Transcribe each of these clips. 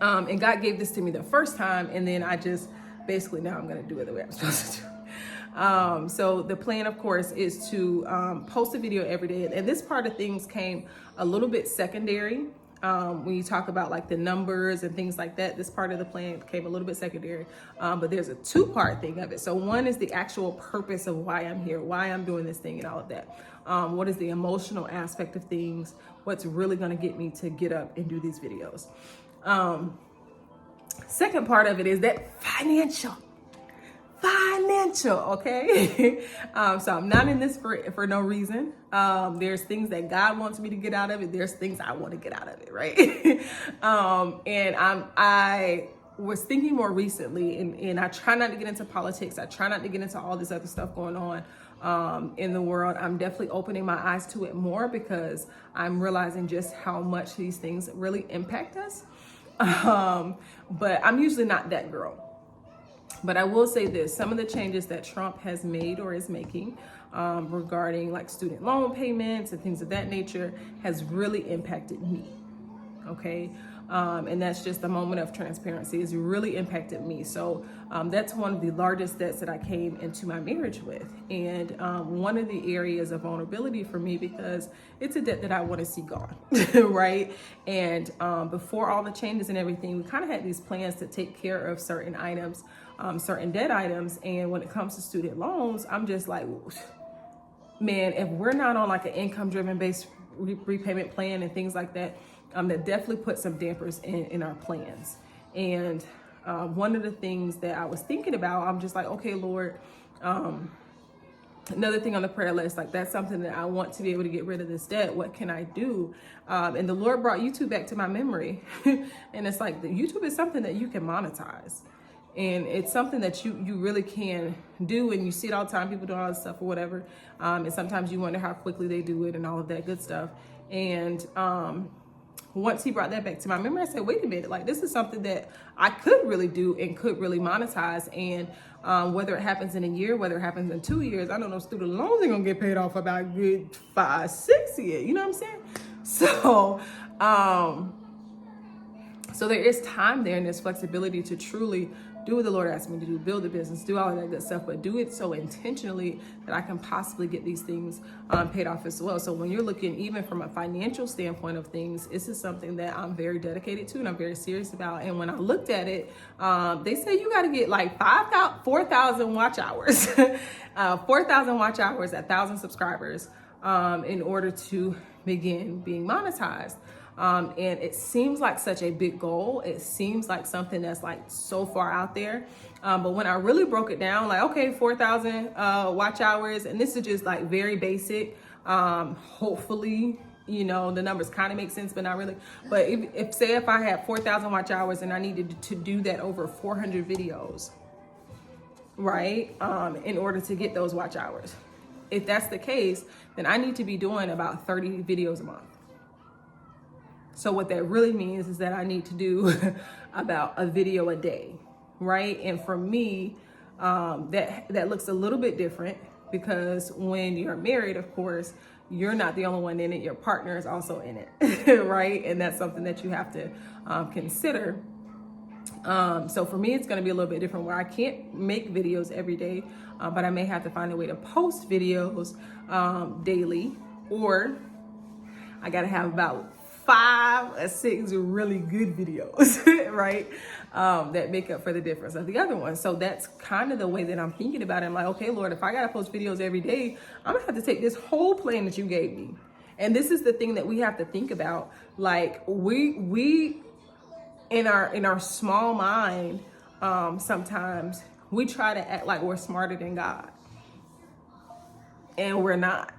And God gave this to me the first time, and then I just basically now I'm going to do it the way I'm supposed to do it. So the plan, of course, is to post a video every day. And this part of things came a little bit secondary. When you talk about like the numbers and things like that, this part of the plan came a little bit secondary, but there's a two-part thing of it. So one is the actual purpose of why I'm here, why I'm doing this thing and all of that. What is the emotional aspect of things? What's really going to get me to get up and do these videos? Second part of it is that financial, okay? So I'm not in this for no reason. There's things that God wants me to get out of it. There's things I want to get out of it, right? And I was thinking more recently, and I try not to get into politics. I try not to get into all this other stuff going on in the world. I'm definitely opening my eyes to it more because I'm realizing just how much these things really impact us. But I'm usually not that girl. But I will say this, some of the changes that Trump has made or is making regarding like student loan payments and things of that nature has really impacted me, okay? And that's just a moment of transparency. It's really impacted me. So that's one of the largest debts that I came into my marriage with. And one of the areas of vulnerability for me, because it's a debt that I want to see gone, right? And before all the changes and everything, we kind of had these plans to take care of certain items, certain debt items. And when it comes to student loans, I'm just like, man, if we're not on like an income driven based repayment plan and things like that, that definitely put some dampers in our plans. And one of the things that I was thinking about, I'm just like, okay, Lord, another thing on the prayer list, like that's something that I want to be able to get rid of this debt. What can I do? And the Lord brought YouTube back to my memory. And it's like, the YouTube is something that you can monetize. And it's something that you really can do. And you see it all the time, people doing all this stuff or whatever. And sometimes you wonder how quickly they do it and all of that good stuff. And once he brought that back to my memory, I said, wait a minute, like this is something that I could really do and could really monetize. And whether it happens in a year, whether it happens in 2 years, I don't know, student loans are gonna get paid off about a good 5, 6 years, you know what I'm saying? So there is time there and there's flexibility to truly do what the Lord asked me to do, build a business, do all of that good stuff, but do it so intentionally that I can possibly get these things paid off as well. So when you're looking even from a financial standpoint of things, this is something that I'm very dedicated to and I'm very serious about. And when I looked at it, they said you got to get like 4,000 watch hours, 4,000 watch hours, 1,000 subscribers in order to begin being monetized. And it seems like such a big goal. It seems like something that's like so far out there. But when I really broke it down, like, okay, 4,000 watch hours, and this is just like very basic. Hopefully, you know, the numbers kind of make sense, but not really. But if I had 4,000 watch hours and I needed to do that over 400 videos, right? In order to get those watch hours. If that's the case, then I need to be doing about 30 videos a month. So what that really means is that I need to do about a video a day, right? And for me, that looks a little bit different because when you're married, of course, you're not the only one in it. Your partner is also in it, right? And that's something that you have to consider. So for me, it's going to be a little bit different where I can't make videos every day, but I may have to find a way to post videos daily, or I got to have about 5 or 6 really good videos, right? That make up for the difference of the other one. So that's kind of the way that I'm thinking about it. I'm like, okay, Lord, if I got to post videos every day, I'm gonna have to take this whole plan that you gave me. And this is the thing that we have to think about. Like we in our small mind, sometimes we try to act like we're smarter than God. And we're not,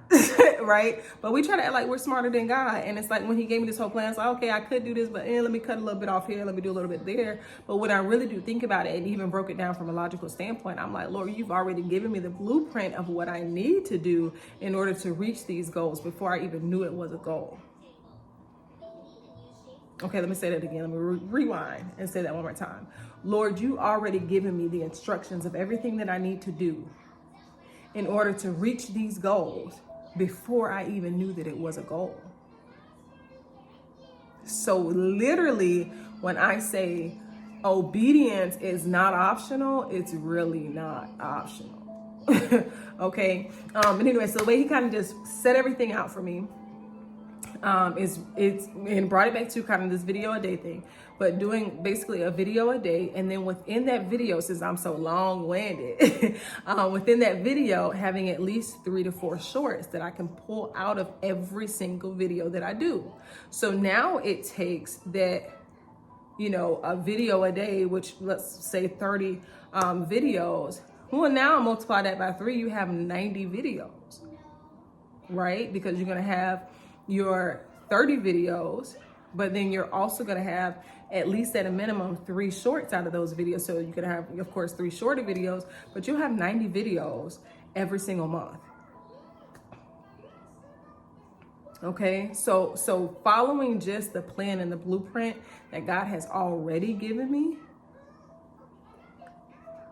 right? But we try to act like we're smarter than God. And it's like when he gave me this whole plan, it's like, okay, I could do this, but let me cut a little bit off here. Let me do a little bit there. But when I really do think about it and even broke it down from a logical standpoint, I'm like, Lord, you've already given me the blueprint of what I need to do in order to reach these goals before I even knew it was a goal. Okay, let me say that again. Let me rewind and say that one more time. Lord, you already given me the instructions of everything that I need to do in order to reach these goals before I even knew that it was a goal. So literally, when I say obedience is not optional, it's really not optional. Okay. But anyway, so the way he kind of just set everything out for me, and brought it back to kind of this video a day thing, but doing basically a video a day. And then within that video, since I'm so long-winded, within that video, having at least 3 to 4 shorts that I can pull out of every single video that I do. So now it takes that, you know, a video a day, which let's say 30 videos. Well, now multiply that by 3, you have 90 videos, right? Because you're going to have your 30 videos, but then you're also going to have at least at a minimum 3 shorts out of those videos. So you're going to have, of course, 3 shorter videos, but you'll have 90 videos every single month. Okay, so following just the plan and the blueprint that God has already given me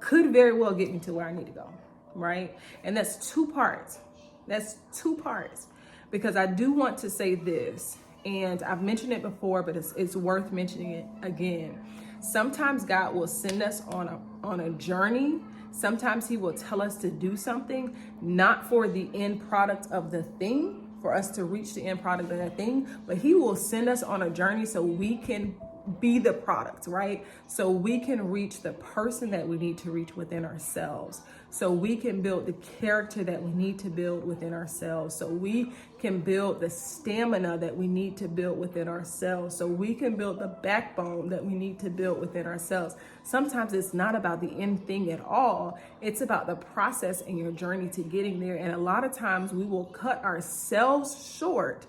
could very well get me to where I need to go, right? And that's 2 parts. That's 2 parts. Because I do want to say this, and I've mentioned it before, but it's worth mentioning it again. Sometimes God will send us on a journey. Sometimes he will tell us to do something, not for the end product of the thing, for us to reach the end product of that thing, but he will send us on a journey so we can be the product, right? So we can reach the person that we need to reach within ourselves. So we can build the character that we need to build within ourselves. So we can build the stamina that we need to build within ourselves. So we can build the backbone that we need to build within ourselves. Sometimes it's not about the end thing at all. It's about the process and your journey to getting there. And a lot of times we will cut ourselves short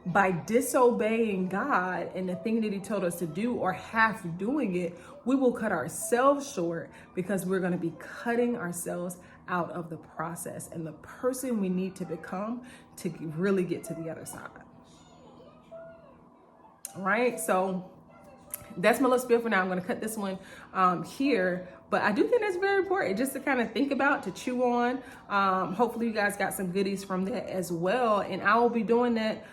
by disobeying God and the thing that he told us to do, or half doing it. We will cut ourselves short because we're going to be cutting ourselves out of the process and the person we need to become to really get to the other side. All right, so that's my little spiel for now. I'm going to cut this one here, but I do think that's very important just to kind of think about, to chew on. Hopefully you guys got some goodies from that as well. And I will be doing that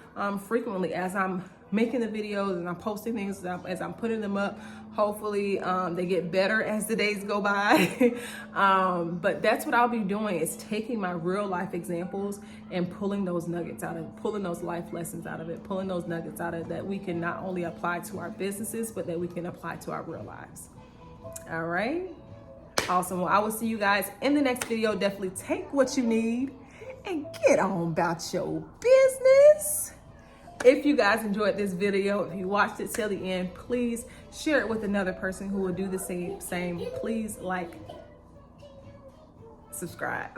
frequently as I'm making the videos and I'm posting things, as I'm putting them up. Hopefully they get better as the days go by. But that's what I'll be doing, is taking my real life examples and pulling those nuggets out of it, pulling those life lessons out of it, pulling those nuggets out of it that we can not only apply to our businesses, but that we can apply to our real lives. All right. Awesome. Well, I will see you guys in the next video. Definitely take what you need and get on about your business. If you guys enjoyed this video, if you watched it till the end, please share it with another person who will do the same. Please like, subscribe.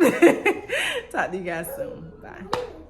Talk to you guys soon. Bye.